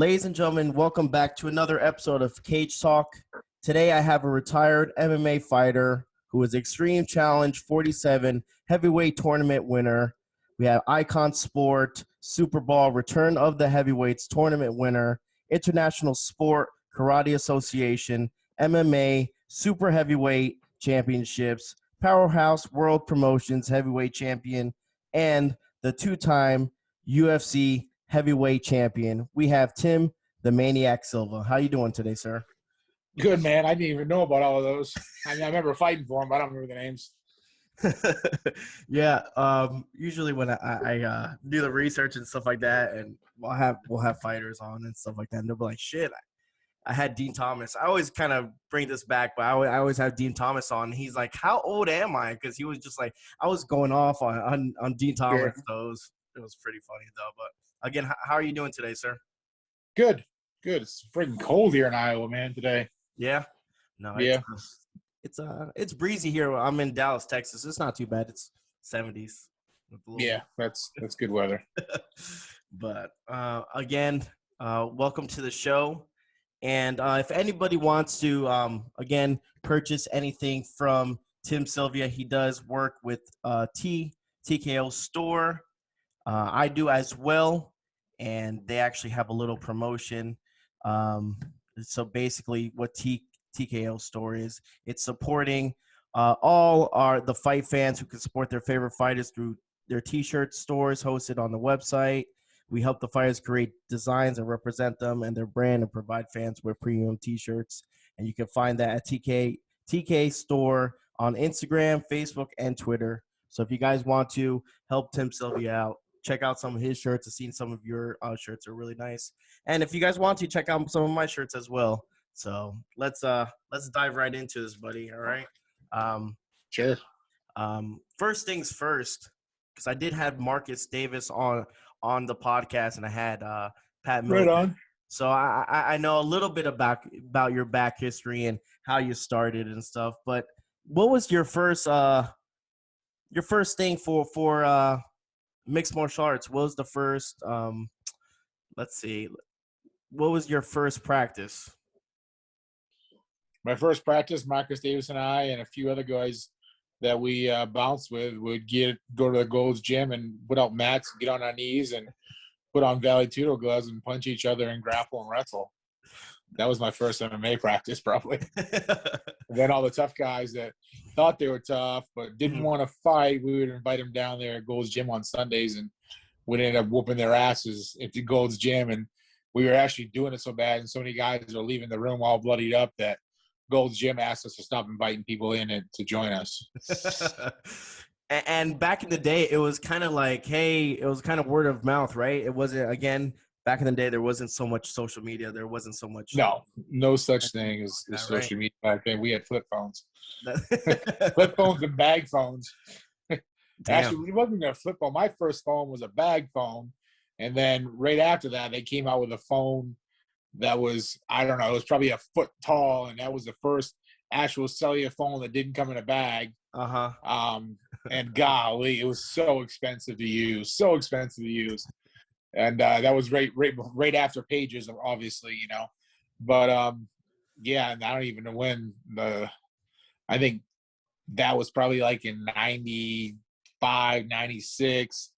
Ladies and gentlemen, welcome back to another episode of Cage Talk. Today I have a retired MMA fighter who is Extreme Challenge 47 heavyweight tournament winner. We have Icon Sport, Super Bowl, Return of the Heavyweights tournament winner, International Sport Karate Association, MMA, Super Heavyweight Championships, Powerhouse World Promotions Heavyweight Champion, and the two-time UFC Heavyweight Champion. We have Tim the Maniac Sylvia. How you doing today, sir? Good, man. I didn't even know about all of those. I mean, I remember fighting for them, but I don't remember the names. Yeah. Usually when I do the research and stuff like that, and we'll have fighters on and stuff like that, and they'll be like, "Shit, I had Dean Thomas." I always kind of bring this back, but I always have Dean Thomas on. And he's like, "How old am I?" Because he was just like, I was going off on Dean Thomas. Yeah. So it was pretty funny though. But again, how are you doing today, sir? Good. It's freaking cold here in Iowa, man, today. Yeah. No. Yeah. It's breezy here. I'm in Dallas, Texas. It's not too bad. It's 70s. Yeah, that's good weather. But again, welcome to the show. And if anybody wants to again purchase anything from Tim Sylvia, he does work with TKO Store. I do as well, and they actually have a little promotion. So basically, what TKO Store is, it's supporting all the fight fans who can support their favorite fighters through their T-shirt stores hosted on the website. We help the fighters create designs and represent them and their brand and provide fans with premium T-shirts. And you can find that at TK Store on Instagram, Facebook, and Twitter. So if you guys want to help Tim Sylvia out, check out some of his shirts. I've seen some of your shirts are really nice. And if you guys want to, check out some of my shirts as well. So let's dive right into this, buddy. All right. Sure. First things first, because I did have Marcus Davis on the podcast, and I had Pat Miller. Right on. So I know a little bit about your back history and how you started and stuff. But what was your first thing for mixed martial arts? What was the first? Let's see. What was your first practice? My first practice, Marcus Davis and I and a few other guys that we bounced with would go to the Gold's Gym and put out mats, get on our knees, and put on Valley Tudo gloves and punch each other and grapple and wrestle. That was my first MMA practice, probably. And then all the tough guys that thought they were tough but didn't want to fight, we would invite them down there at Gold's Gym on Sundays, and we'd end up whooping their asses at the Gold's Gym. And we were actually doing it so bad, and so many guys were leaving the room all bloodied up that Gold's Gym asked us to stop inviting people in and to join us. And back in the day, it was kind of like, hey, it was kind of word of mouth, right? It wasn't, again, back in the day, there wasn't so much social media. There wasn't so much. No such thing as social media back then. We had flip phones. Flip phones and bag phones. Actually, it wasn't a flip phone. My first phone was a bag phone. And then right after that, they came out with a phone that was, I don't know, it was probably a foot tall, and that was the first actual cellular phone that didn't come in a bag. And golly, it was so expensive to use. And that was right after pages, obviously, you know. But yeah, and I don't even know when I think that was probably like in 95, 96.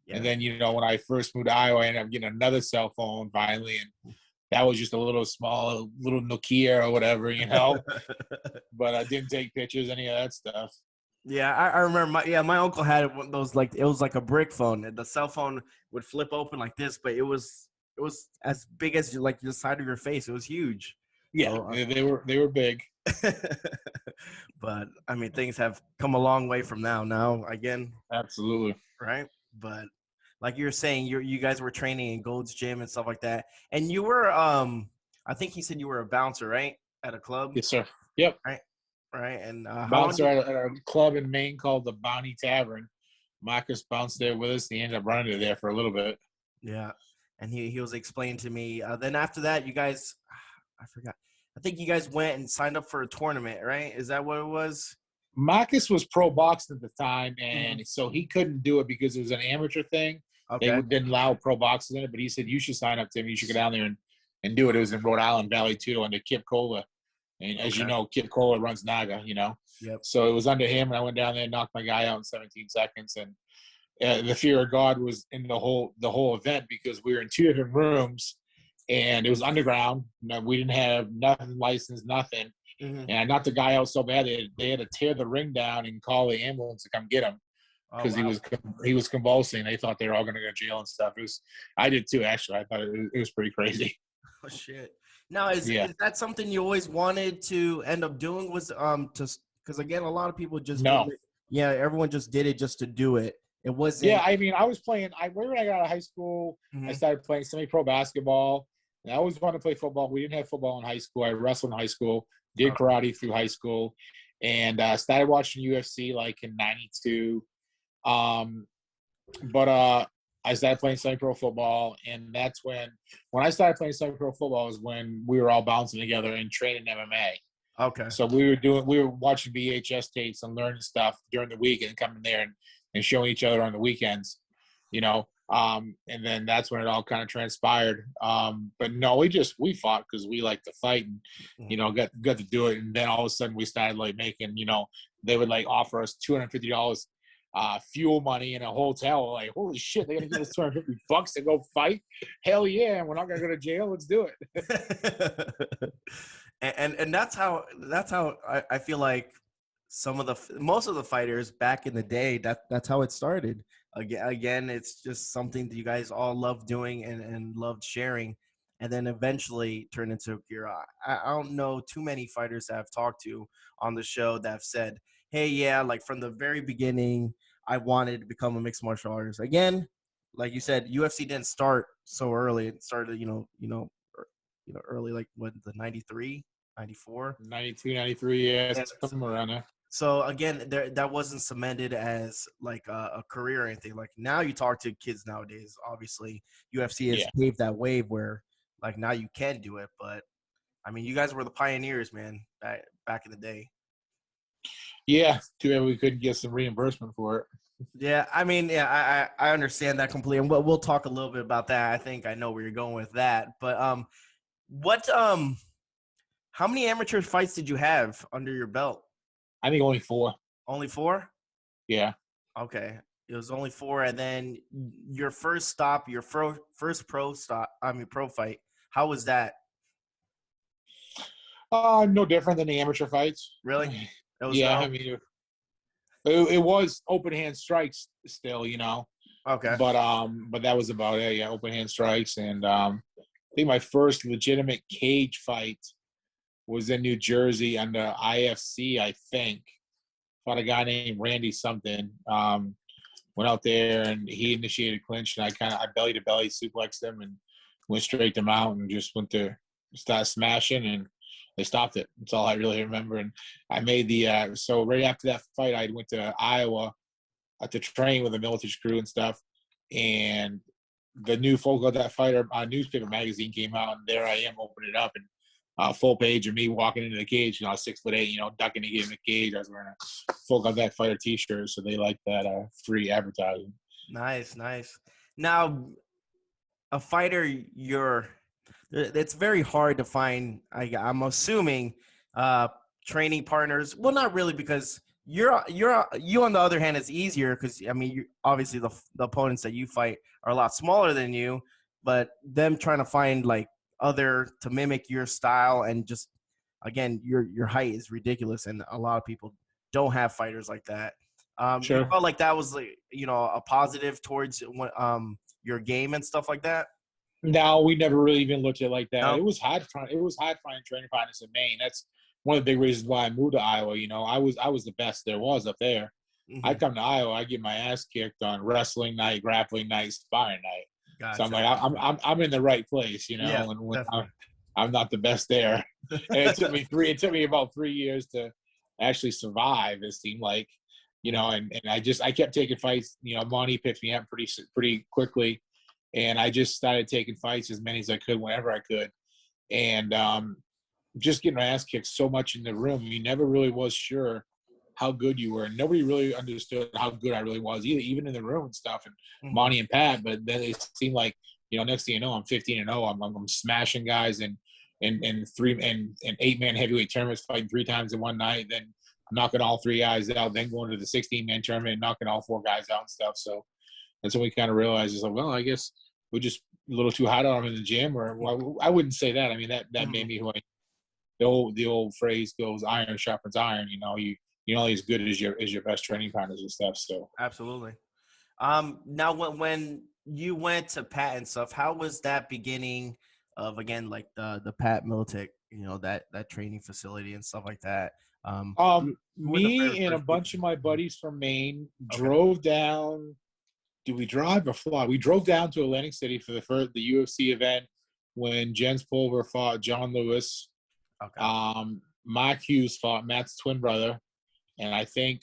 Yeah. And then, you know, when I first moved to Iowa, I ended up getting another cell phone finally, and that was just a little Nokia or whatever, you know. But I didn't take pictures, any of that stuff. Yeah, I remember. My uncle had one of those, like, it was like a brick phone, and the cell phone would flip open like this, but it was as big as like the side of your face. It was huge. Yeah, so, they were big. But I mean, things have come a long way from now. Again, absolutely right. But like you were saying, you guys were training in Gold's Gym and stuff like that, and you were I think he said you were a bouncer, right, at a club. Yes, sir. Yep. Right, and bouncer at a club in Maine called the Bonnie Tavern. Marcus bounced there with us. He ended up running it there for a little bit. Yeah, and he was explaining to me. Then after that, you guys, I forgot. I think you guys went and signed up for a tournament, right? Is that what it was? Marcus was pro boxing at the time, and so he couldn't do it because it was an amateur thing. Okay. They didn't allow pro boxers in it, but he said, you should sign up, Tim. You should go down there and and do it. It was in Rhode Island Valley too, under Kip Cola. And as you know, Kip Cola runs Naga, you know. Yep. So it was under him, and I went down there and knocked my guy out in 17 seconds. And the fear of God was in the whole event, because we were in 2 different rooms, and it was underground. We didn't have nothing licensed, nothing. Mm-hmm. And I knocked the guy out so bad they had to tear the ring down and call the ambulance to come get him, because he was convulsing. They thought they were all going to go to jail and stuff. I did too, actually. I thought it was pretty crazy. Oh shit! Now is that something you always wanted to end up doing? Was because again, a lot of people just everyone just did it just to do it. It wasn't. Yeah, I mean, I was playing. When I got out of high school, I started playing semi-pro basketball. And I always wanted to play football. We didn't have football in high school. I wrestled in high school, did karate through high school, and started watching UFC like in '92. But I started playing semi-pro football, and that's when I started playing semi-pro football is when we were all bouncing together and training MMA. Okay. So we were watching VHS tapes and learning stuff during the week, and coming there and showing each other on the weekends, you know. And then that's when it all kind of transpired. But no, we fought because we like to fight, and you know, got to do it. And then all of a sudden we started like making, you know, they would like offer us $250 fuel money in a hotel. Like, holy shit, they're gonna give us $250 to go fight? Hell yeah, and we're not gonna go to jail. Let's do it. and that's how I feel like most of the fighters back in the day, that's how it started. Again, it's just something that you guys all love doing and loved sharing, and then eventually turned into a career. I don't know too many fighters that I've talked to on the show that have said, hey, yeah, like from the very beginning, I wanted to become a mixed martial artist. Again, like you said, UFC didn't start so early. It started, early, like what, the 93, 94? 92, 93, yeah, somewhere around there. So again, that wasn't cemented as like a career or anything. Like now you talk to kids nowadays, obviously UFC has paved that wave where like now you can do it. But I mean, you guys were the pioneers, man, back in the day. Yeah, too bad we couldn't get some reimbursement for it. Yeah, I mean, yeah, I understand that completely, and we'll talk a little bit about that. I think I know where you're going with that. But how many amateur fights did you have under your belt? I think only 4. Only 4? Yeah. Okay. It was only 4, and then your first stop, your first pro fight. How was that? No different than the amateur fights. Really? I mean, it was open hand strikes still, you know. Okay. But that was about it. Yeah, open hand strikes, and I think my first legitimate cage fight was in New Jersey under IFC, I think. Fought a guy named Randy something. Went out there and he initiated clinch, and I belly to belly suplexed him and went straight to him out and just went to start smashing, and they stopped it. That's all I really remember. And I made so right after that fight, I went to Iowa to train with the military crew and stuff. And the new Folk of That Fighter newspaper magazine came out, and there I am opening it up, and full page of me walking into the cage, you know, 6'8", you know, ducking to get in the cage. I was wearing a Folk of That Fighter t-shirt, so they liked that free advertising. Nice. Now, a fighter, it's very hard to find. I'm assuming training partners. Well, not really, because you on the other hand, it's easier because I mean, obviously the opponents that you fight are a lot smaller than you, but them trying to find like other to mimic your style, and just again, your height is ridiculous, and a lot of people don't have fighters like that. Sure. You felt like that was like, you know, a positive towards your game and stuff like that? No, we never really even looked at it like that. No? It was hard finding training partners in Maine. That's one of the big reasons why I moved to Iowa. You know, I was the best there was up there. Mm-hmm. I come to Iowa, I get my ass kicked on wrestling night, grappling night, sparring night. Gotcha. So I'm like, I'm in the right place, you know. Yeah, and when I'm not the best there. And it took me about 3 years to actually survive. It seemed like, you know, and I kept taking fights. You know, Monty picked me up pretty quickly, and I just started taking fights, as many as I could whenever I could, and just getting my ass kicked so much in the room. You never really was sure how good you were. Nobody really understood how good I really was, even in the room and stuff, and Monty and Pat. But then it seemed like next thing you know, I'm 15-0. I'm smashing guys and 8-man heavyweight tournaments, fighting 3 times in one night. Then I'm knocking all 3 guys out. Then going to the 16-man tournament, and knocking all 4 guys out and stuff. So that's when we kind of realized, it's like, well, I guess we're just a little too hot on him in the gym. Or well, I wouldn't say that. I mean, that made me who I. The old phrase goes, iron sharpens iron. You're only as good as your best training partners and stuff. So absolutely. Now when you went to Pat and stuff, how was that beginning of, again, like the Pat Militic, that training facility and stuff like that? Me and a bunch of my buddies from Maine drove down. Did we drive or fly? We drove down to Atlantic City for the UFC event when Jens Pulver fought John Lewis. Okay. Mark Hughes fought Matt's twin brother, and I think,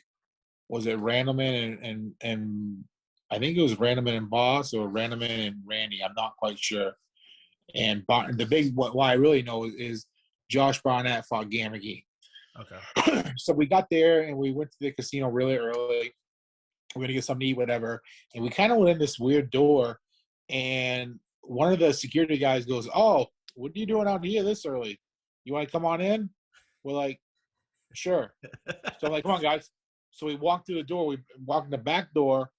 was it Randleman and I think it was Randleman and Boss, or Randleman and Randy. I'm not quite sure. And the big what I really know is Josh Barnett fought Gam McGee. Okay. So we got there and we went to the casino really early. We're gonna get something to eat, whatever. And we kind of went in this weird door, and one of the security guys goes, "Oh, what are you doing out here this early? You want to come on in?" We're like, "Sure." So I'm like, "Come on, guys." So we walked through the door. We walked in the back door,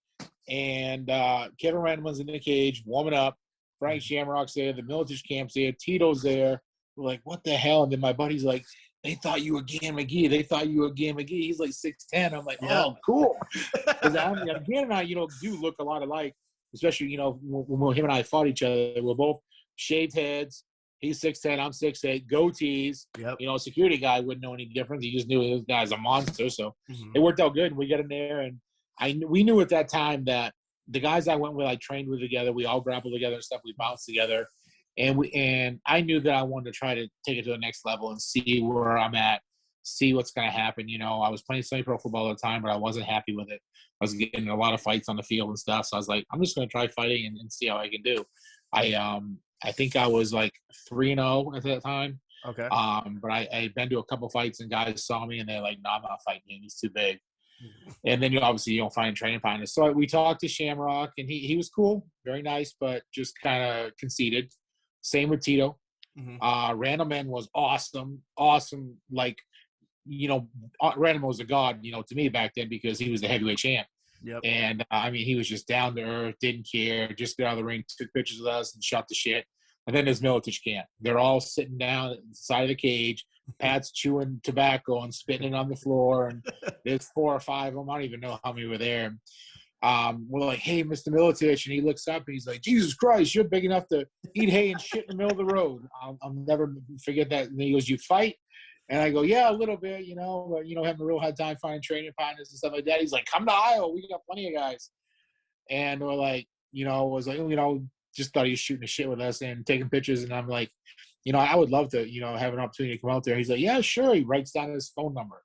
and Kevin Randleman's in the cage warming up. Frank Shamrock's there. The Militich camp's there. Tito's there. We're like, "What the hell?" And then my buddy's like, "They thought you were Gam McGee. They thought you were Gam McGee." He's like 6'10". I'm like, "Oh, cool." Because Gam and I, do look a lot alike. Especially, when him and I fought each other, we're both shaved heads. He's 6'10", I'm 6'8", goatees. Yep. Security guy wouldn't know any difference. He just knew this guy's a monster. So it worked out good. We got in there, and we knew at that time that the guys I went with, I trained with together. We all grappled together and stuff. We bounced together, and I knew that I wanted to try to take it to the next level and see where I'm at, see what's going to happen. I was playing semi-pro football at the time, but I wasn't happy with it. I was getting a lot of fights on the field and stuff. So I was like, I'm just going to try fighting and see how I can do. I think I was like 3-0 at that time. Okay. But I had been to a couple fights, and guys saw me and they're like, "No, I'm not fighting him. He's too big." And then you don't find training partners. So we talked to Shamrock, and he was cool, very nice, but just kind of conceited. Same with Tito. Randleman was awesome. Like, Randleman was a god, to me back then, because he was the heavyweight champ. Yep. And he was just down to earth, didn't care, just got out of the ring, took pictures with us, and shot the shit. And then there's Militich camp. They're all sitting down at the side of the cage. Pat's chewing tobacco and spitting it on the floor, and there's 4 or 5 of them. I don't even know how many were there. We're like, "Hey, Mr. Militich," and he looks up and he's like, "Jesus Christ, you're big enough to eat hay and shit in the middle of the road." I'll never forget that. And he goes, "You fight?" And I go, "Yeah, a little bit, but, having a real hard time finding training partners and stuff like that." He's like, "Come to Iowa. We got plenty of guys." And we're like, just thought he was shooting the shit with us and taking pictures. And I'm like, I would love to, have an opportunity to come out there. He's like, "Yeah, sure." He writes down his phone number.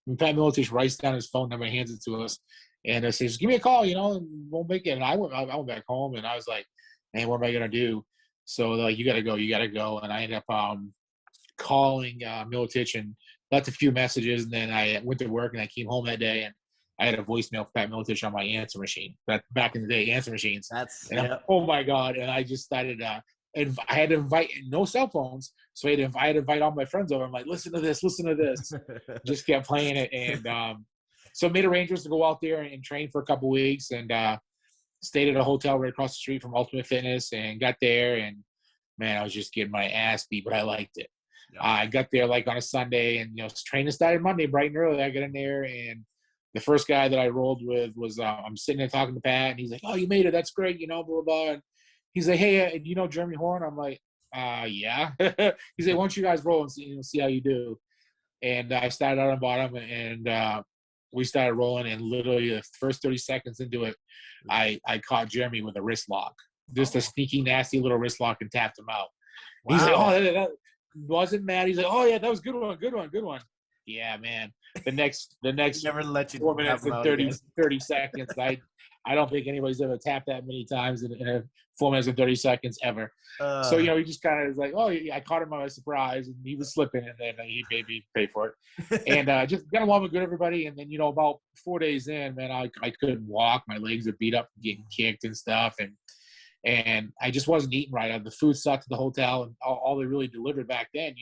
And Pat Militich writes down his phone number and hands it to us. And says, "Give me a call, and we'll make it." And I went back home, and I was like, "Man, what am I going to do?" So they're like, "You got to go. And I ended up calling Militich and left a few messages. And then I went to work, and I came home that day, and I had a voicemail for Pat Militich on my answer machine. Back in the day, answer machines. Oh my God. And I just started, and I had to invite, no cell phones. So I had to invite all my friends over. I'm like, listen to this. Just kept playing it. And so made arrangements to go out there and train for a couple weeks, and stayed at a hotel right across the street from Ultimate Fitness, and got there. And man, I was just getting my ass beat, but I liked it. Yeah. I got there like on a Sunday, and training started Monday bright and early. I got in there, and the first guy that I rolled with was I'm sitting there talking to Pat, and he's like, "Oh, you made it. That's great, blah, blah, blah." And he's like, "Hey, do you know Jeremy Horn?" I'm like, "Yeah." He's like, "Why don't you guys roll and see how you do?" And I started out on bottom, and we started rolling, and literally the first 30 seconds into it, I caught Jeremy with a wrist lock, just a sneaky, nasty little wrist lock, and tapped him out. Wow. He's like, "Oh, that wasn't mad." He's like, "Oh yeah, that was good one." Yeah, man. The next never let you 4 minutes and 30 seconds. I don't think anybody's ever tapped that many times in 4 minutes and 30 seconds ever. So he just kind of was like, "Oh, I caught him by surprise," and he was slipping, and then he made me pay for it. And just got along with good everybody. And then about 4 days in, man, I couldn't walk. My legs are beat up from getting kicked and stuff. And and I just wasn't eating right. The food sucked at the hotel, and all they really delivered back then,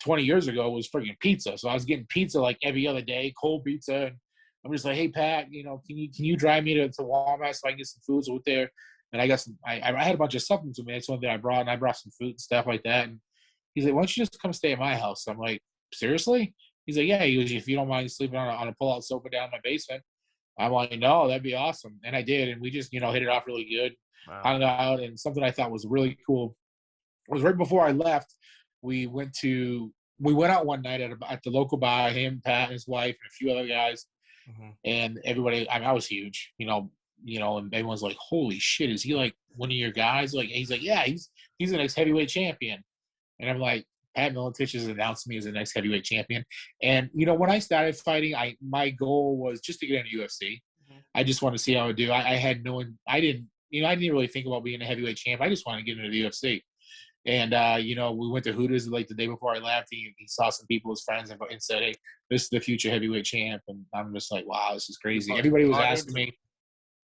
20 years ago was freaking pizza. So I was getting pizza like every other day, cold pizza. And I'm just like, hey, Pat, can you drive me to Walmart so I can get some food? So with there, and I got I had a bunch of supplements with me. That's one thing I brought, and I brought some food and stuff like that. And he's like, why don't you just come stay at my house? I'm like, seriously? He's like, yeah. He goes, if you don't mind sleeping on a pull-out sofa down in my basement. I'm like, no, that'd be awesome. And I did. And we just, hit it off really good. Wow. Hung out. And something I thought was really cool was right before I left, we went out one night at the local bar, him, Pat, and his wife, and a few other guys. Mm-hmm. And everybody, I was huge, and everyone's like, holy shit, is he like one of your guys? Like, he's like, yeah, he's the next heavyweight champion. And I'm like, Pat Miletich has announced me as the next heavyweight champion. And, when I started fighting, my goal was just to get into UFC. Mm-hmm. I just wanted to see how I would do. I didn't really think about being a heavyweight champ. I just wanted to get into the UFC. And, we went to Hooters like the day before I left. He saw some people, his friends, and said, hey, this is the future heavyweight champ. And I'm just like, wow, this is crazy. Everybody was asking me.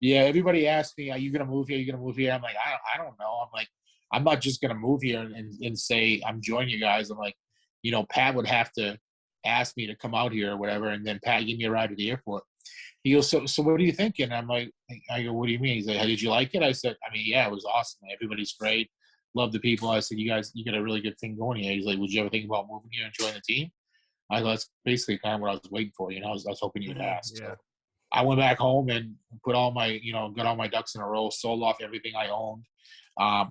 Yeah, everybody asked me, are you going to move here? Are you going to move here? I'm like, I don't know. I'm like, I'm not just going to move here and say I'm joining you guys. I'm like, Pat would have to ask me to come out here or whatever. And then Pat give me a ride to the airport. He goes, so what are you thinking? I'm like, I go, what do you mean? He's like, hey, did you like it? I said, yeah, it was awesome. Everybody's great. Love the people. I said, you got a really good thing going here. He's like, would you ever think about moving here and joining the team? I go, that's basically kind of what I was waiting for. I was hoping you'd ask. Yeah. So I went back home and put all my, got all my ducks in a row, sold off everything I owned.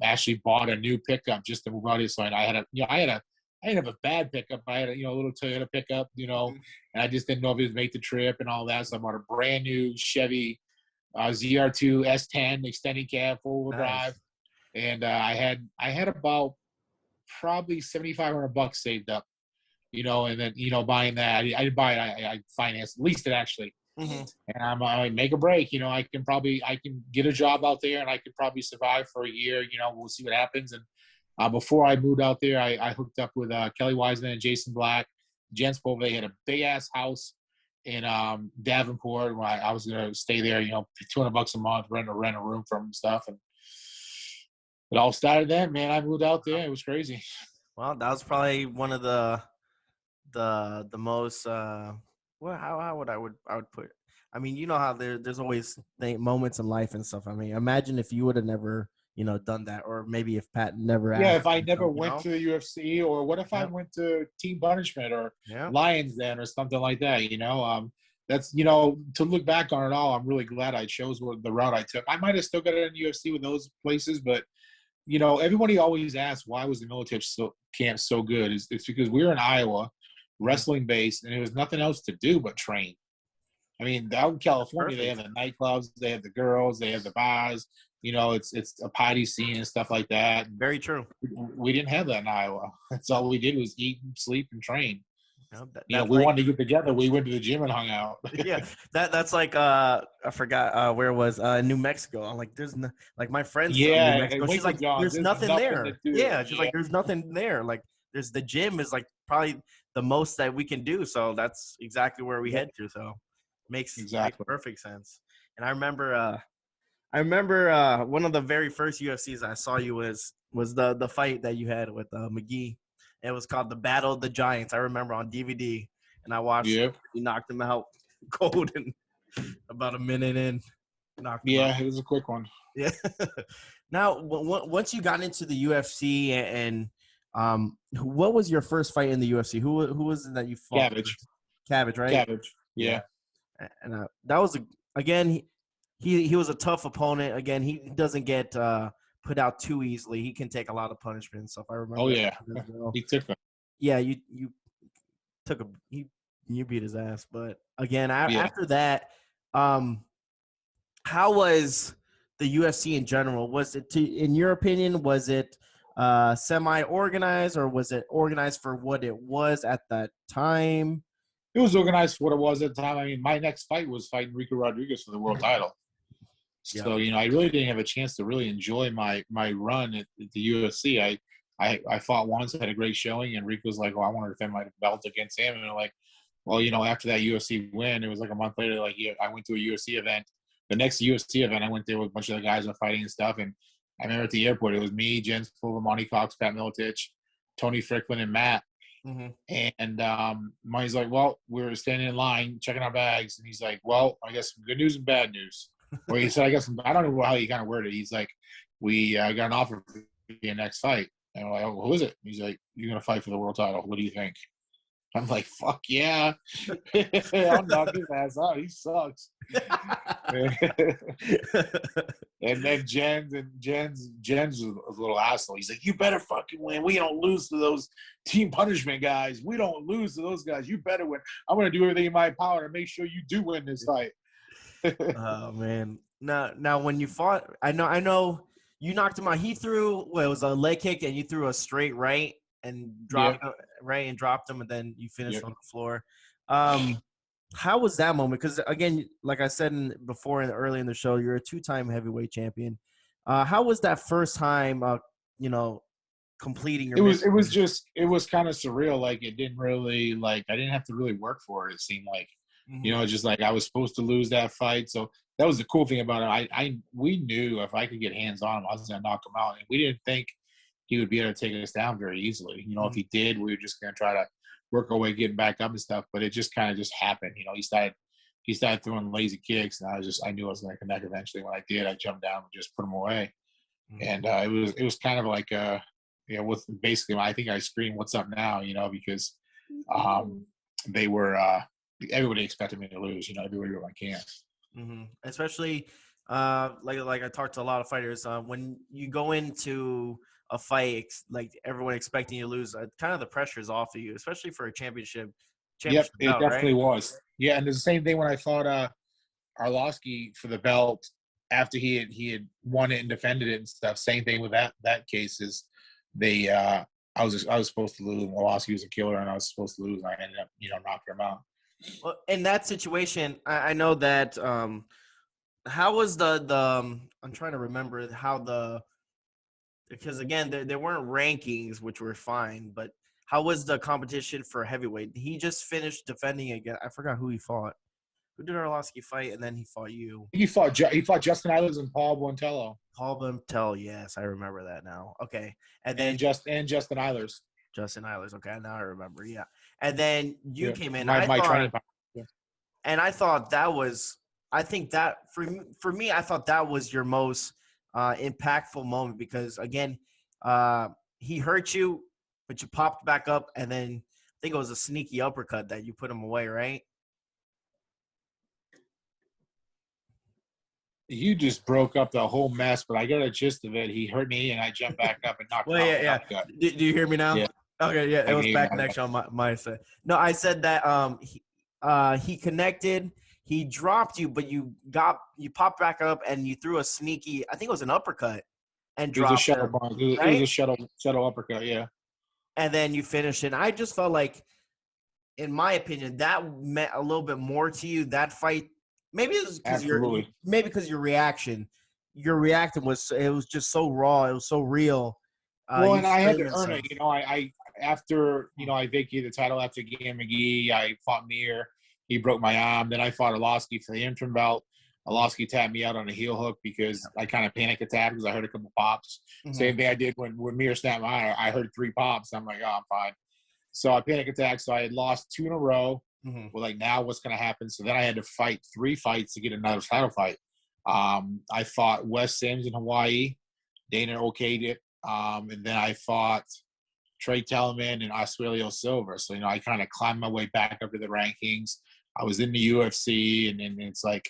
Actually bought a new pickup just to move out here. So I didn't have a bad pickup. I had a little Toyota pickup, and I just didn't know if it would make the trip and all that. So I bought a brand new Chevy ZR2 S10 extended cab, four-wheel drive. And I had about probably $7,500 saved up, and then, buying that. I didn't buy it. I financed, leased it actually. Mm-hmm. And I'm like, make a break. I can get a job out there and I could probably survive for a year. We'll see what happens. And before I moved out there, I hooked up with Kelly Wiseman and Jason Black. Jens Pove. They had a big ass house in Davenport where I was going to stay there, $200 a month, rent a room from and stuff. And it all started then, man. I moved out there. It was crazy. Well, that was probably one of the most how would I put it? I mean, how there's always moments in life and stuff. I mean, imagine if you would have never done that, or maybe if Pat never asked. Yeah, if I never went to the UFC, or what if I went to Team Punishment or Lions Den or something like that, that's, to look back on it all, I'm really glad I chose the route I took. I might have still got it in the UFC with those places, but everybody always asks, why was the military camp so good? It's because we were in Iowa, wrestling based, and there was nothing else to do but train. I mean, out in California, they have the nightclubs, they have the girls, they have the bars. It's a party scene and stuff like that. Very true. We didn't have that in Iowa. That's all we did was eat, sleep, and train. We wanted to get together. We went to the gym and hung out. Yeah, that's like I forgot where it was New Mexico. I'm like, there's like my friends. Yeah, New Mexico. She's like, there's nothing there. Yeah, she's like, there's nothing there. Like, there's the gym is like probably the most that we can do. So that's exactly where we head to. So makes perfect sense. And I remember one of the very first UFCs I saw you was the fight that you had with McGee. It was called The Battle of the Giants. I remember on DVD, and I watched it. You knocked him out cold in about a minute in. It was a quick one. Yeah. Now, once you got into the UFC, and what was your first fight in the UFC? Who was it that you fought? Cabbage, right? Cabbage, yeah. And that was again. He was a tough opponent. Again, he doesn't get put out too easily. He can take a lot of punishment and stuff. I remember. Oh yeah, he took them. Yeah, you took you beat his ass. But again, after that, how was the UFC in general? Was it, in your opinion, was it semi-organized, or was it organized for what it was at that time? It was organized for what it was at the time. I mean, my next fight was fighting Rico Rodriguez for the world title. So, I really didn't have a chance to really enjoy my run at the UFC. I fought once, had a great showing, and Rico was like, well, I want to defend my belt against him. And I'm like, well, after that UFC win, it was like a month later, I went to a UFC event. The next UFC event, I went there with a bunch of the guys who were fighting and stuff. And I remember at the airport, it was me, Jen Silva, Monty Cox, Pat Miletich, Tony Fricklin, and Matt. And Monty's like, well, we were standing in line checking our bags, and he's like, well, I guess some good news and bad news. Or he said, I guess I don't know how he kind of worded it. He's like, we got an offer for your next fight. And I'm like, oh, who is it? He's like, you're gonna fight for the world title. What do you think? I'm like, fuck yeah. I'll knock his ass out. He sucks. And then Jen's a little asshole. He's like, you better fucking win. We don't lose to those team punishment guys. We don't lose to those guys. You better win. I'm going to do everything in my power to make sure you do win this fight. Oh, man. Now, when you fought, I know you knocked him out. He threw, it was a leg kick, and you threw a straight right and dropped him, and then you finished on the floor. How was that moment? Because again, like I said early in the show, you're a 2-time heavyweight champion. How was that first time? Completing your. It was kind of surreal. Like it didn't really I didn't have to really work for it. It seemed like, just like I was supposed to lose that fight. So that was the cool thing about it. We knew if I could get hands on him, I was gonna knock him out, and we didn't think he would be able to take us down very easily. If he did, we were just gonna try to work our way getting back up and stuff, but it just kind of just happened. He started throwing lazy kicks, and I knew I was going to connect eventually. When I did, I jumped down and just put him away. And it was kind of like with basically, I think I screamed, "What's up now?" Because they were everybody expected me to lose. Everybody were like, "Can't." Especially like I talked to a lot of fighters, when you go into a fight, like everyone expecting you to lose, kind of the pressure is off of you, especially for a championship. Yep, it belt, definitely right? was. Yeah, and it's the same thing when I fought Arlovsky for the belt after he had won it and defended it and stuff. Same thing with that case is they I was supposed to lose. Arlovsky was a killer, and I was supposed to lose, and I ended up knocking him out. Well, in that situation, I know that. How was the I'm trying to remember because again, there weren't rankings, which were fine, but how was the competition for heavyweight? He just finished defending again. I forgot who he fought. Who did Arlovsky fight, and then he fought you? He fought Justin Eilers and Paul Bontello. Paul Bontello, yes, I remember that now. Okay, and Justin Eilers. Justin Eilers. Okay, now I remember. Yeah, and then you came in. My training partner. Yeah. And I thought that was. I think that for me, I thought that was your most impactful moment because again, he hurt you, but you popped back up, and then I think it was a sneaky uppercut that you put him away, right? You just broke up the whole mess, but I got a gist of it. He hurt me, and I jumped back up and knocked him out. Yeah. Do you hear me now? Yeah. Okay, yeah, it was bad connection on my side. No, I said that he connected. He dropped you, but you popped back up and you threw a sneaky, I think it was an uppercut, and dropped him. It was a shuttle uppercut, yeah. And then you finished it. I just felt like, in my opinion, that meant a little bit more to you, that fight. Maybe it was because your reaction. Your reaction was just so raw. It was so real. And I had to earn it. After I vacated the title after Gan McGee. I fought Mir. He broke my arm. Then I fought Arlovsky for the interim belt. Arlovsky tapped me out on a heel hook because I kind of panic attacked because I heard a couple pops. Same thing I did when Mir snapped my eye. I heard 3 pops. I'm like, oh, I'm fine. So I panic attacked. So I had lost 2 in a row. Well, like, now what's going to happen? So then I had to fight 3 fights to get another title fight. I fought Wes Sims in Hawaii. Dana okayed it. And then I fought Trey Tellerman and Oswaldo Silva. So, I kind of climbed my way back up to the rankings. I was in the UFC, and it's like,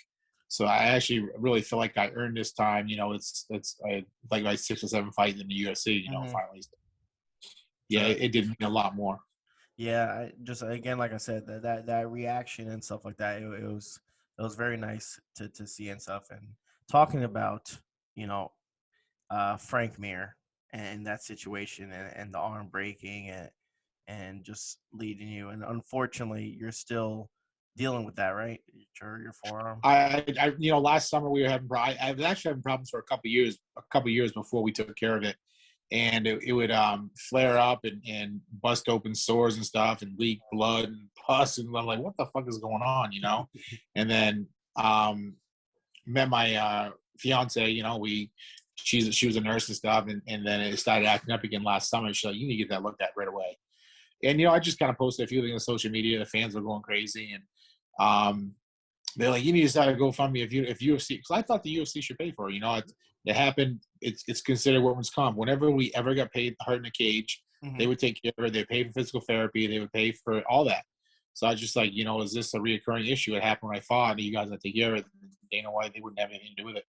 so I actually really feel like I earned this time. It's like my 6 or 7 fights in the UFC, finally. Yeah, it did mean a lot more. Yeah, just again, like I said, that reaction and stuff like that, it was very nice to see and stuff. And talking about, Frank Mir and that situation and the arm breaking and just leading you. And unfortunately, you're still dealing with that, right? Your forearm. Last summer we were having. I was actually having problems for a couple years before we took care of it, and it would flare up and bust open sores and stuff and leak blood and pus, and I'm like, what the fuck is going on, And then met my fiance. We she was a nurse and stuff, and then it started acting up again last summer. She's like, you need to get that looked at right away. And I just kind of posted a few things on social media. The fans were going crazy, and they're like, you need to start a GoFundMe if UFC, because I thought the UFC should pay for it. It happened. It's considered workman's comp. Whenever we ever got paid hurt in a cage, they would take care of it. They pay for physical therapy. They would pay for all that. So I was just like, is this a reoccurring issue? It happened when I fought, and you guys had to take care of it. Dana White, they wouldn't have anything to do with it.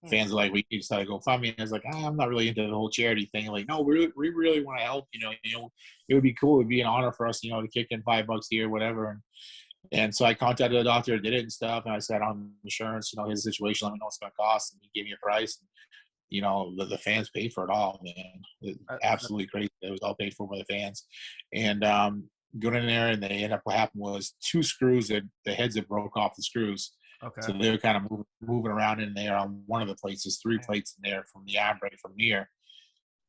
Fans are like, we need to start a GoFundMe. And I was like, I'm not really into the whole charity thing. Like, no, we really want to help. It would be cool. It would be an honor for us, to kick in $5 here, whatever. And so I contacted the doctor, did it and stuff. And I said, on insurance, his situation, let me know what's going to cost. And he gave me a price. And, the fans paid for it all, man. It, absolutely crazy. It was all paid for by the fans. And going in there, and they ended up, what happened was 2 screws, that the heads that broke off the screws. Okay. So they were kind of moving around in there on one of the places, 3 plates in there from the arm break from near.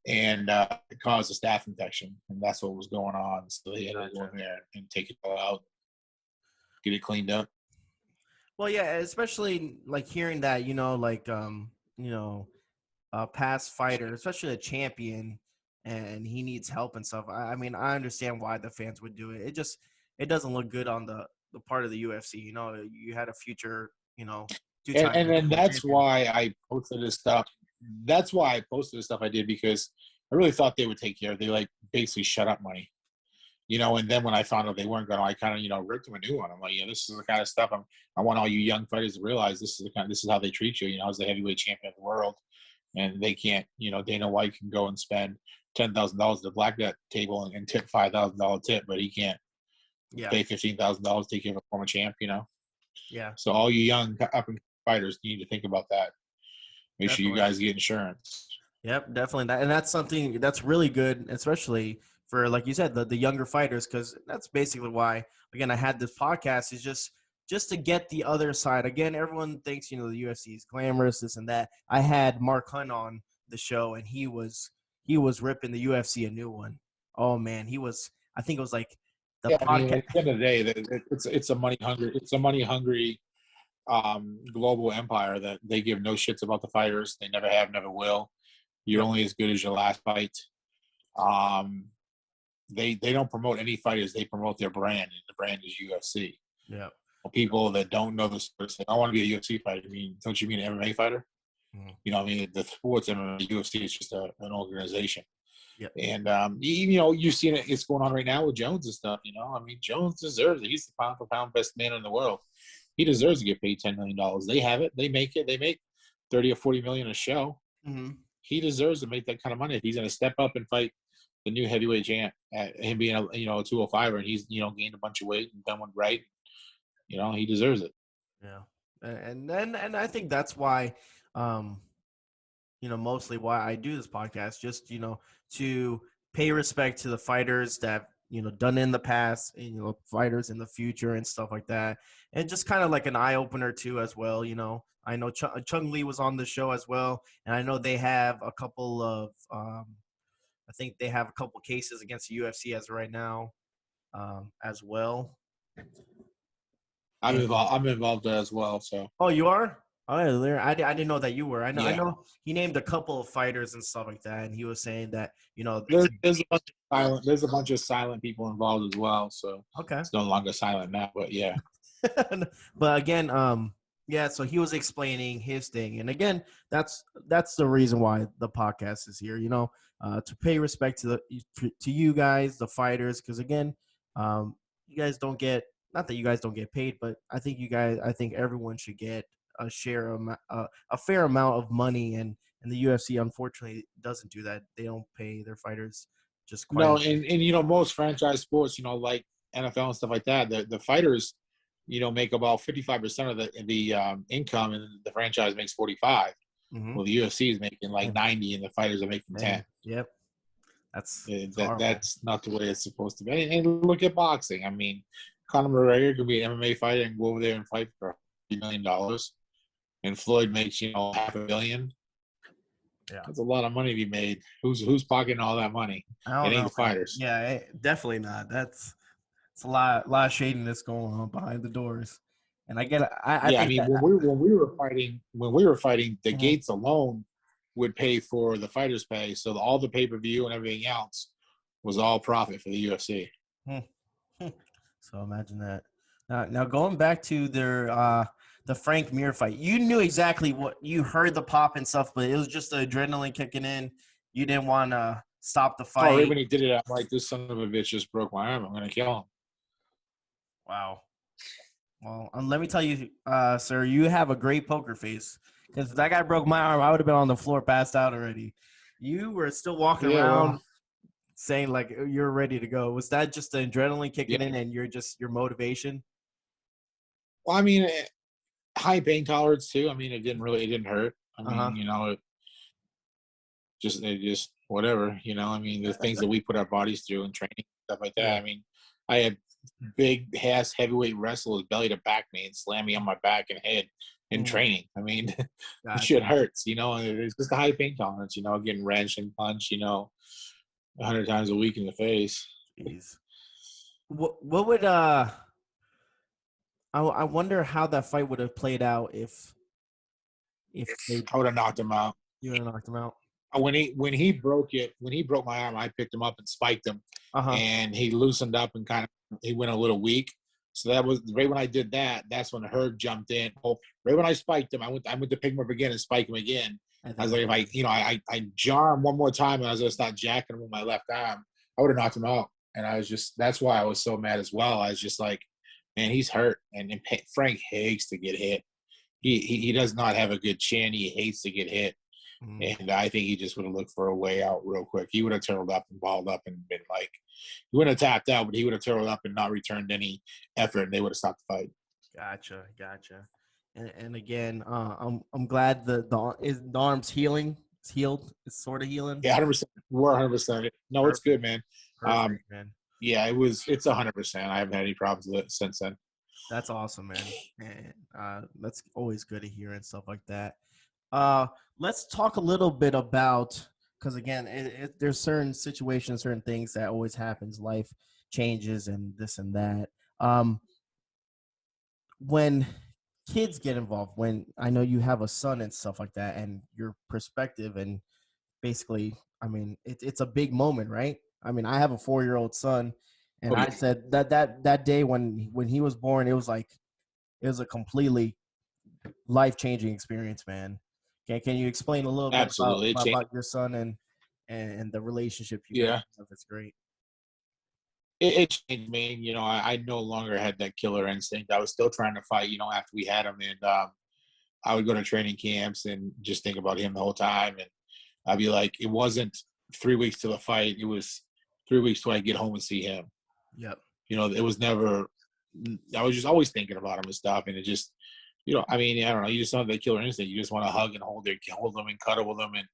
And it caused a staph infection. And that's what was going on. So they had to go in there and take it all out, get it cleaned up. Well, yeah, especially like hearing that, a past fighter, especially a champion, and he needs help and stuff. I mean, I understand why the fans would do it. It doesn't look good on the part of the UFC. You had a future, and then that's why I posted this stuff. That's why I posted the stuff I did, because I really thought they would take care of it. They like basically shut up money. And then when I found out they weren't going to, I kind of, ripped them a new one. I'm like, this is the kind of stuff I want all you young fighters to realize. This is how they treat you. I was the heavyweight champion of the world, and they can't, Dana White can go and spend $10,000 at the blackjack table and tip $5,000 tip, but he can't pay $15,000 to take care of a former champ, Yeah. So all you young up and fighters need to think about that. Make sure you guys get insurance. Yep, definitely. And that's something that's really good, especially for, like you said, the younger fighters, because that's basically why, again, I had this podcast, is just to get the other side. Again, everyone thinks, the UFC is glamorous, this and that. I had Mark Hunt on the show, and he was ripping the UFC a new one. Oh man, I think it was like the podcast. I mean, at the end of the day, it's a money hungry global empire that they give no shits about the fighters. They never have, never will. You're only as good as your last fight. They don't promote any fighters. They promote their brand, and the brand is UFC. Yeah. People that don't know the sport say, I want to be a UFC fighter. Don't you mean an MMA fighter? Mm-hmm. The sports MMA, UFC is just an organization. Yep. And you've seen it. It's going on right now with Jones and stuff. Jones deserves it. He's the pound for pound best man in the world. He deserves to get paid $10 million. They have it. They make it. They make $30 or $40 million a show. Mm-hmm. He deserves to make that kind of money. If he's going to step up and fight the new heavyweight champ, him being a 205er, and he's gained a bunch of weight and done one right, he deserves it. Yeah, and I think that's why, mostly why I do this podcast, just to pay respect to the fighters that done in the past, and fighters in the future and stuff like that, and just kind of like an eye opener too as well. I know Chung Lee was on the show as well, and I know they have a couple of I think they have a couple cases against the UFC as of right now, as well. I'm involved as well. So. Oh, you are? Oh, I didn't know that you were. I know he named a couple of fighters and stuff like that, and he was saying that there's a bunch of silent people involved as well. So okay, it's no longer silent now, but yeah. But again, so he was explaining his thing, and again, that's the reason why the podcast is here. To pay respect to you guys, the fighters, because again, you guys don't get. Not that you guys don't get paid, but I think everyone should get a fair amount of money, and the UFC unfortunately doesn't do that. They don't pay their fighters just quite. No, and most franchise sports, like NFL and stuff like that, the fighters, make about 55% of the income, and the franchise makes 45. Mm-hmm. Well, the UFC is making like 90, and the fighters are making 10. Yep, that's not the way it's supposed to be. And look at boxing. I mean, Conor McGregor could be an MMA fighter and go over there and fight for $1 million, and Floyd makes $500 million. Yeah, that's a lot of money to be made. Who's pocketing all that money? It ain't the fighters. Yeah, definitely not. It's a lot of shadiness going on behind the doors, and I get it. When we were fighting, the mm-hmm. gates alone would pay for the fighters' pay. So all the pay-per-view and everything else was all profit for the UFC. So imagine that. Now going back to the Frank Mir fight, you knew exactly what you heard the pop and stuff, but it was just the adrenaline kicking in. You didn't want to stop the fight. Oh, right when he did it, I'm like, this son of a bitch just broke my arm. I'm gonna kill him. Wow. Well, let me tell you, sir, you have a great poker face. Because if that guy broke my arm, I would have been on the floor, passed out already. You were still walking around saying like you're ready to go. Was that just the adrenaline kicking in and your motivation? Well, I mean, high pain tolerance too. I mean, it didn't hurt. I mean, it just whatever. I mean, the things that we put our bodies through in training, stuff like that. Yeah. I mean, I had big ass heavyweight wrestlers belly to back me and slam me on my back and head in training. I mean, the shit hurts. It's just a high pain tolerance. Getting wrenched and punched. 100 times a week in the face. Jeez. What would I wonder how that fight would have played out if I would have knocked him out. You would have knocked him out. When he broke my arm, I picked him up and spiked him, and he loosened up and he went a little weak. So that was right when I did that. That's when Herb jumped in. Oh, right when I spiked him, I went to pick him up again and spike him again. I was like, if I jar him one more time and I was gonna start jacking him with my left arm, I would have knocked him out. And that's why I was so mad as well. I was just like, man, he's hurt, and Frank hates to get hit. He does not have a good chin. He hates to get hit. And I think he just would have looked for a way out real quick. He would have turtled up and balled up and been like, he wouldn't have tapped out, but he would have turtled up and not returned any effort, and they would have stopped the fight. Gotcha. And again, I'm glad the arm's healing. It's healed. It's sort of healing. Yeah, 100%. We're 100%. No, Perfect. It's good, man. Perfect, man. Yeah, it's 100%. I haven't had any problems with it since then. That's awesome, man. And that's always good to hear and stuff like that. Let's talk a little bit about, because again, there's certain situations, certain things that always happens. Life changes and this and that. When kids get involved, when I know you have a son and stuff like that, and your perspective, and basically, I mean, it's a big moment, right? I mean, I have a 4-year-old son, and I said that day when he was born, it was a completely life-changing experience, man. Can you explain a little bit about your son and the relationship you have? It's great. It changed me. I no longer had that killer instinct. I was still trying to fight, after we had him. And I would go to training camps and just think about him the whole time. And I'd be like, it wasn't 3 weeks to the fight. It was 3 weeks till I get home and see him. Yep. It was never – I was just always thinking about him and stuff. And it just – I mean, I don't know. You just don't have that killer instinct. You just want to hug and hold them and cuddle with them. And,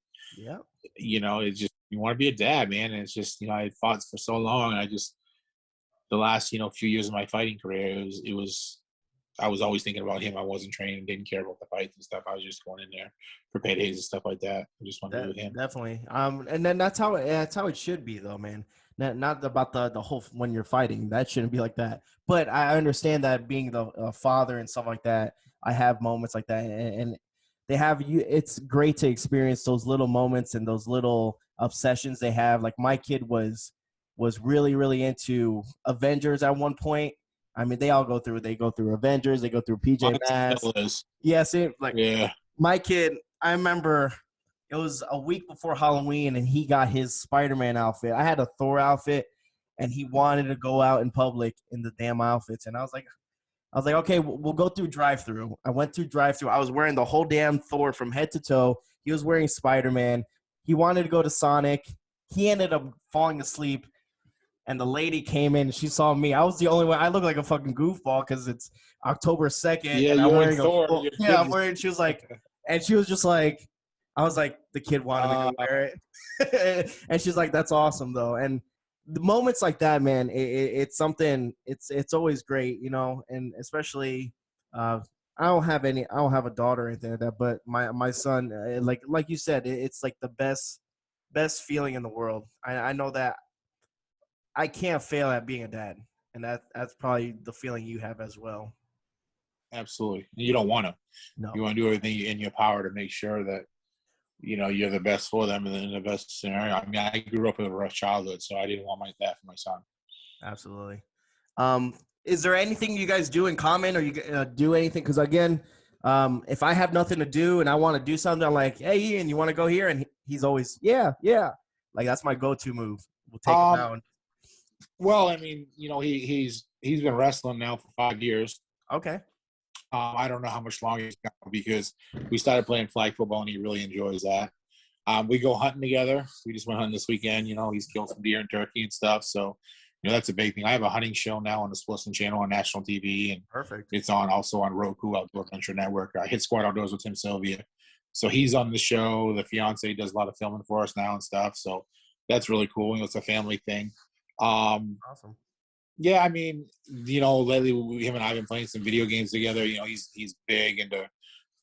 it's just – you want to be a dad, man. And it's just, I had fought for so long. And the last, few years of my fighting career, I was always thinking about him. I wasn't training, didn't care about the fights and stuff. I was just going in there for paydays and stuff like that. I just wanted to be with him. Definitely. And then that's how it should be, though, man. Not about the whole when you're fighting. That shouldn't be like that. But I understand that being the father and stuff like that, I have moments like that, and they have you. It's great to experience those little moments and those little obsessions they have. Like my kid was really, really into Avengers at one point. I mean, they go through Avengers, they go through PJ Masks. Yes, my kid, I remember it was a week before Halloween and he got his Spider-Man outfit. I had a Thor outfit and he wanted to go out in public in the damn outfits. And I was like, okay, we'll go through drive-thru. I went through drive-thru. I was wearing the whole damn Thor from head to toe. He was wearing Spider-Man. He wanted to go to Sonic. He ended up falling asleep. And the lady came in and she saw me. I was the only one. I look like a fucking goofball because it's October 2nd. Yeah, and I'm wearing Thor. I'm wearing. She was like, and she was just like, I was like, the kid wanted me to wear it. And she's like, that's awesome though. And the moments like that, man, it's something. It's always great, and especially. I don't have a daughter or anything like that, but my son, like you said, it's like the best feeling in the world. I know that. I can't fail at being a dad, and that's probably the feeling you have as well. Absolutely. You don't want to. No. You want to do everything in your power to make sure that you're the best for them and in the best scenario. I mean, I grew up with a rough childhood, so I didn't want that for my son. Absolutely. Is there anything you guys do in common, or you do anything? Because again, if I have nothing to do and I want to do something, I'm like, hey, Ian, you want to go here? And he's always, yeah. Like that's my go-to move. We'll take him out. Well, I mean, he's been wrestling now for 5 years. Okay. I don't know how much longer he's got because we started playing flag football and he really enjoys that. We go hunting together. We just went hunting this weekend. He's killed some deer and turkey and stuff. So, that's a big thing. I have a hunting show now on the Sportsman channel on national TV, and perfect. It's also on Roku, Outdoor Adventure Network. I Hit Squad Outdoors with Tim Sylvia. So he's on the show. The fiance does a lot of filming for us now and stuff. So that's really cool. It's a family thing. Awesome. Yeah, I mean, lately him and I have been playing some video games together. He's big into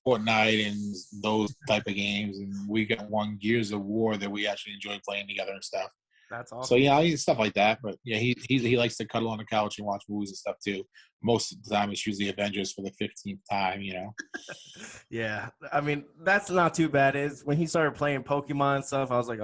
Fortnite and those type of games, and we got one Gears of War that we actually enjoy playing together and stuff. That's awesome. So yeah, stuff like that. But yeah, he likes to cuddle on the couch and watch movies and stuff too. Most of the time, it's usually Avengers for the 15th time. Yeah, I mean that's not too bad. Is when he started playing Pokemon and stuff, I was like,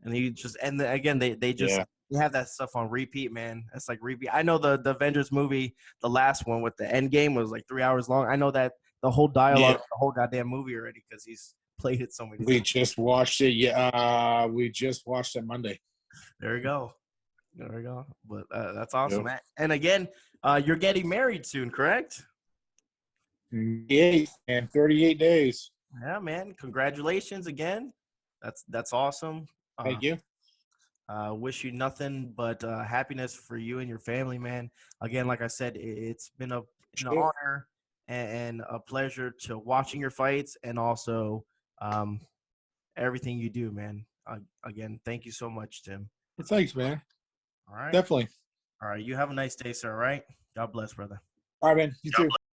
and he just again they just they have that stuff on repeat, man. It's like repeat. I know the Avengers movie, the last one with the end game was like 3 hours long. I know that the whole dialogue, the whole goddamn movie already because he's played it so many times. We just watched it. Yeah, we just watched it Monday. There we go. But that's awesome, man. And again, you're getting married soon, correct? Yeah, and 38 days. Yeah, man. Congratulations again. That's awesome. Thank you. Wish you nothing but happiness for you and your family, man. Again, like I said, it's been an honor and a pleasure to watching your fights and also everything you do, man. Again, thank you so much, Tim. Well, thanks, man. All right. Definitely. All right. You have a nice day, sir. All right. God bless, brother. All right, man. You too.